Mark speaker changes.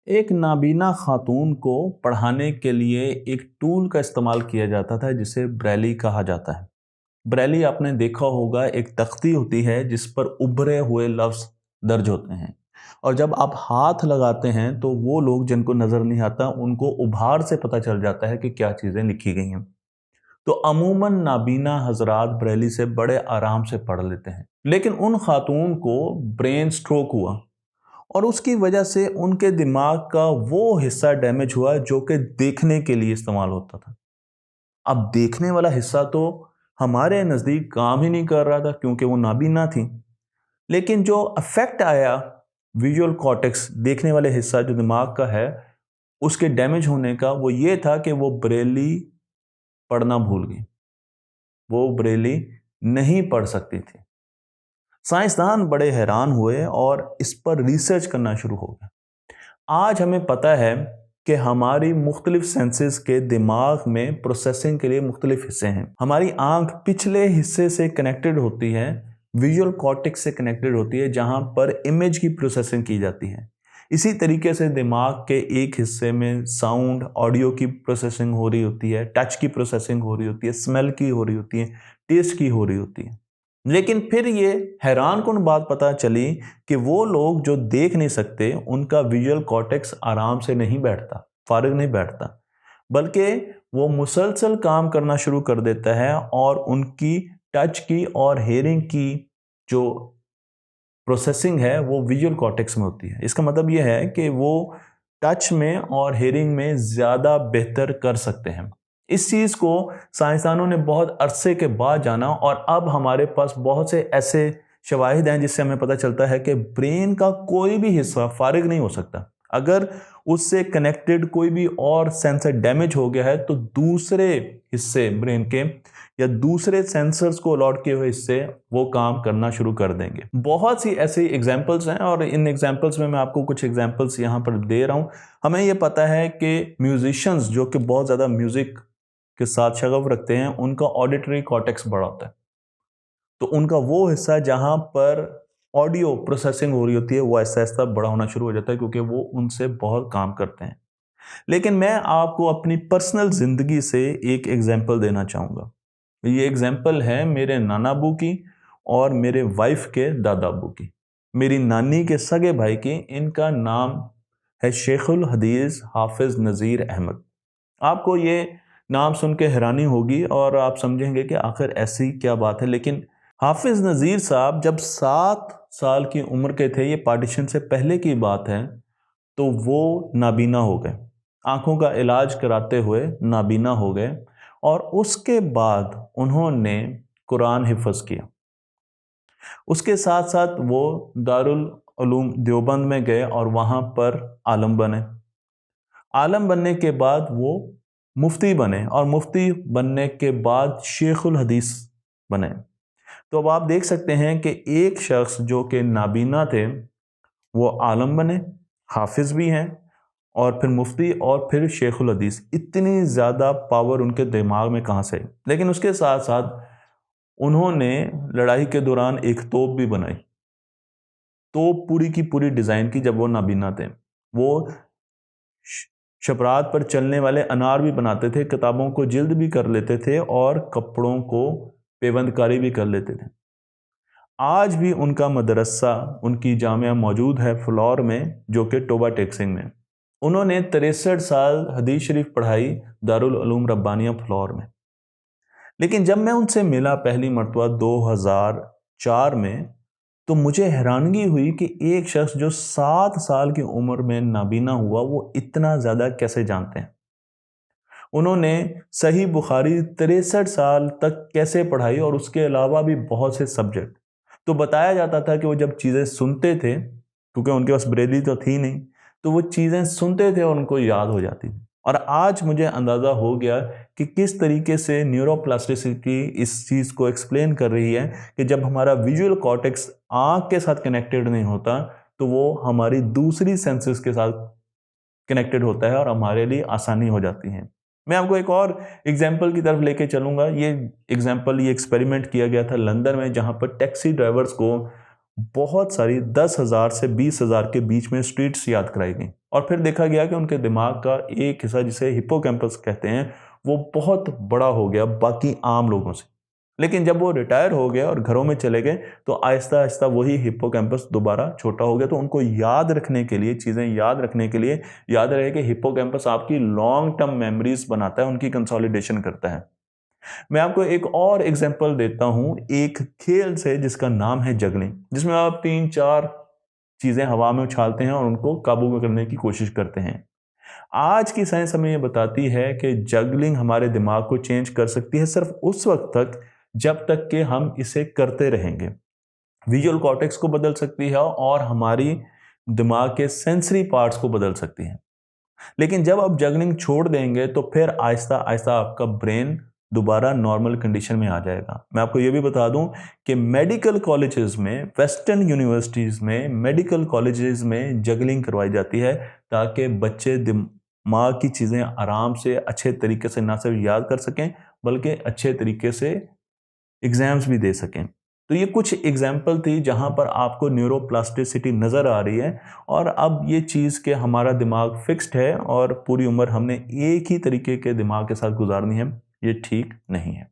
Speaker 1: एक नाबीना खातून को पढ़ाने के लिए एक टूल का इस्तेमाल किया जाता था जिसे ब्रेली कहा जाता है। ब्रेली आपने देखा होगा, एक तख्ती होती है जिस पर उभरे हुए लफ्ज़ दर्ज होते हैं और जब आप हाथ लगाते हैं तो वो लोग जिनको नज़र नहीं आता उनको उभार से पता चल जाता है कि क्या चीज़ें लिखी गई हैं। तो अमूमन नाबीना हजरात ब्रेली से बड़े आराम से पढ़ लेते हैं, लेकिन उन खातून को ब्रेन स्ट्रोक हुआ और उसकी वजह से उनके दिमाग का वो हिस्सा डैमेज हुआ जो कि देखने के लिए इस्तेमाल होता था। अब देखने वाला हिस्सा तो हमारे नज़दीक काम ही नहीं कर रहा था क्योंकि वो नाबीना थी, लेकिन जो अफेक्ट आया विजुअल कॉर्टेक्स देखने वाले हिस्सा जो दिमाग का है उसके डैमेज होने का, वो ये था कि वो ब्रेली पढ़ना भूल गई। वो ब्रेली नहीं पढ़ सकती थी। साइंसदान बड़े हैरान हुए और इस पर रिसर्च करना शुरू हो गया। आज हमें पता है कि हमारी मुख्तलिफ सेंसेस के दिमाग में प्रोसेसिंग के लिए मुख्तलिफ हिस्से हैं। हमारी आंख पिछले हिस्से से कनेक्टेड होती है, विजुअल कॉर्टेक्स से कनेक्टेड होती है, जहां पर इमेज की प्रोसेसिंग की जाती है। इसी तरीके से दिमाग के एक हिस्से में साउंड ऑडियो की प्रोसेसिंग हो रही होती है, टच की प्रोसेसिंग हो रही होती है, स्मेल की हो रही होती है, टेस्ट की हो रही होती है। लेकिन फिर ये हैरानकुन बात पता चली कि वो लोग जो देख नहीं सकते उनका विजुअल कॉर्टेक्स आराम से नहीं बैठता, फारिग नहीं बैठता, बल्कि वो मुसलसल काम करना शुरू कर देता है और उनकी टच की और हेयरिंग की जो प्रोसेसिंग है वो विजुअल कॉर्टेक्स में होती है। इसका मतलब ये है कि वो टच में और हेयरिंग में ज़्यादा बेहतर कर सकते हैं। इस चीज़ को साइंसदानों ने बहुत अरसे के बाद जाना और अब हमारे पास बहुत से ऐसे शवाहिद हैं जिससे हमें पता चलता है कि ब्रेन का कोई भी हिस्सा फारिग नहीं हो सकता। अगर उससे कनेक्टेड कोई भी और सेंसर डैमेज हो गया है तो दूसरे हिस्से ब्रेन के या दूसरे सेंसर्स को अलॉट किए हुए हिस्से वो काम करना शुरू कर देंगे। बहुत सी ऐसी एग्जांपल्स हैं और इन एग्जांपल्स में मैं आपको कुछ एग्जांपल्स यहाँ पर दे रहा हूँ। हमें ये पता है कि म्यूजिशियंस जो कि बहुत ज़्यादा म्यूजिक के साथ शगफ रखते हैं उनका ऑडिटरी कॉर्टेक्स बड़ा होता है। तो उनका वो हिस्सा जहाँ पर ऑडियो प्रोसेसिंग हो रही होती है वो ऐसा ऐसा बड़ा होना शुरू हो जाता है क्योंकि वो उनसे बहुत काम करते हैं। लेकिन मैं आपको अपनी पर्सनल ज़िंदगी से एक एग्जांपल देना चाहूँगा। ये एग्जांपल है मेरे नाना अबू की और मेरे वाइफ के दादा अबू की। मेरी नानी के सगे भाई की, इनका नाम है शेखुल हदीस हाफिज़ नज़ीर अहमद। आपको ये नाम सुन के हैरानी होगी और आप समझेंगे कि आखिर ऐसी क्या बात है, लेकिन हाफिज़ नज़ीर साहब जब 7 साल की उम्र के थे, ये पार्टीशन से पहले की बात है, तो वो नाबीना हो गए। आँखों का इलाज कराते हुए नाबीना हो गए और उसके बाद उन्होंने कुरान हिफ़्ज़ किया। उसके साथ-साथ वो दारुल उलूम देवबंद में गए और वहाँ पर आलम बने। आलम बनने के बाद वो मुफ्ती बने और मुफ्ती बनने के बाद शेखुल हदीस बने। तो अब आप देख सकते हैं कि एक शख्स जो कि नाबीना थे, वो आलम बने, हाफिज़ भी हैं और फिर मुफ्ती और फिर शेखुल हदीस। इतनी ज़्यादा पावर उनके दिमाग में कहाँ से? लेकिन उसके साथ-साथ उन्होंने लड़ाई के दौरान एक तोप भी बनाई। तोप पूरी की पूरी डिज़ाइन की जब वो नाबीना थे। वो श शबरात पर चलने वाले अनार भी बनाते थे, किताबों को जिल्द भी कर लेते थे और कपड़ों को पेवंदकारी भी कर लेते थे। आज भी उनका मदरसा, उनकी जामिया मौजूद है फ़्लौर में, जो कि टोबा टेक्सिंग में। उन्होंने 63 साल हदीस शरीफ पढ़ाई दारुल उलूम रब्बानिया फ़्लौर में। लेकिन जब मैं उनसे मिला पहली मर्तबा 2004 में, तो मुझे हैरानगी हुई कि एक शख्स जो 7 साल की उम्र में नाबीना हुआ, वो इतना ज़्यादा कैसे जानते हैं। उन्होंने सही बुखारी 63 साल तक कैसे पढ़ाई और उसके अलावा भी बहुत से सब्जेक्ट। तो बताया जाता था कि वो जब चीज़ें सुनते थे, क्योंकि उनके पास ब्रेली तो थी नहीं, तो वो चीज़ें सुनते थे और उनको याद हो जाती थी। और आज मुझे अंदाज़ा हो गया कि किस तरीके से न्यूरोप्लास्टिसिटी इस चीज़ को एक्सप्लेन कर रही है कि जब हमारा विजुअल कॉर्टेक्स आँख के साथ कनेक्टेड नहीं होता, तो वो हमारी दूसरी सेंसेस के साथ कनेक्टेड होता है और हमारे लिए आसानी हो जाती है। मैं आपको एक और एग्जाम्पल की तरफ लेके चलूँगा। ये एक्सपेरिमेंट किया गया था लंदन में, जहाँ पर टैक्सी ड्राइवर्स को बहुत सारी 10,000 से 20,000 के बीच में स्ट्रीट्स याद कराई गई और फिर देखा गया कि उनके दिमाग का एक हिस्सा जिसे हिप्पोकैम्पस कहते हैं वो बहुत बड़ा हो गया बाकी आम लोगों से। लेकिन जब वो रिटायर हो गए और घरों में चले गए तो आहिस्ता आहिस्ता वही हिप्पोकैम्पस दोबारा छोटा हो गया। तो उनको याद रखने के लिए, चीज़ें याद रखने के लिए, याद रहे कि हिप्पोकैम्पस आपकी लॉन्ग टर्म मेमोरीज बनाता है, उनकी कंसोलिडेशन करता है। मैं आपको एक और एग्जांपल देता हूं एक खेल से जिसका नाम है जगलिंग, जिसमें आप 3-4 चीजें हवा में उछालते हैं और उनको काबू में करने की कोशिश करते हैं। आज की साइंस हमें यह बताती है कि जगलिंग हमारे दिमाग को चेंज कर सकती है सिर्फ उस वक्त तक जब तक कि हम इसे करते रहेंगे। विजुअल कॉर्टेक्स को बदल सकती है और हमारी दिमाग के सेंसरी पार्ट्स को बदल सकती है। लेकिन जब आप जगलिंग छोड़ देंगे तो फिर आहिस्ता आहिस्ता आपका ब्रेन दोबारा नॉर्मल कंडीशन में आ जाएगा। मैं आपको ये भी बता दूं कि मेडिकल कॉलेजेस में, वेस्टर्न यूनिवर्सिटीज़ में, मेडिकल कॉलेजेस में जगलिंग करवाई जाती है ताकि बच्चे दिमाग की चीज़ें आराम से अच्छे तरीके से ना सिर्फ याद कर सकें बल्कि अच्छे तरीके से एग्जाम्स भी दे सकें। तो ये कुछ एग्जाम्पल थी जहां पर आपको न्यूरोप्लास्टिसिटी नज़र आ रही है और अब ये चीज़ कि हमारा दिमाग फिक्स्ड है और पूरी उम्र हमने एक ही तरीके के दिमाग के साथ गुजारनी है, ये ठीक नहीं है।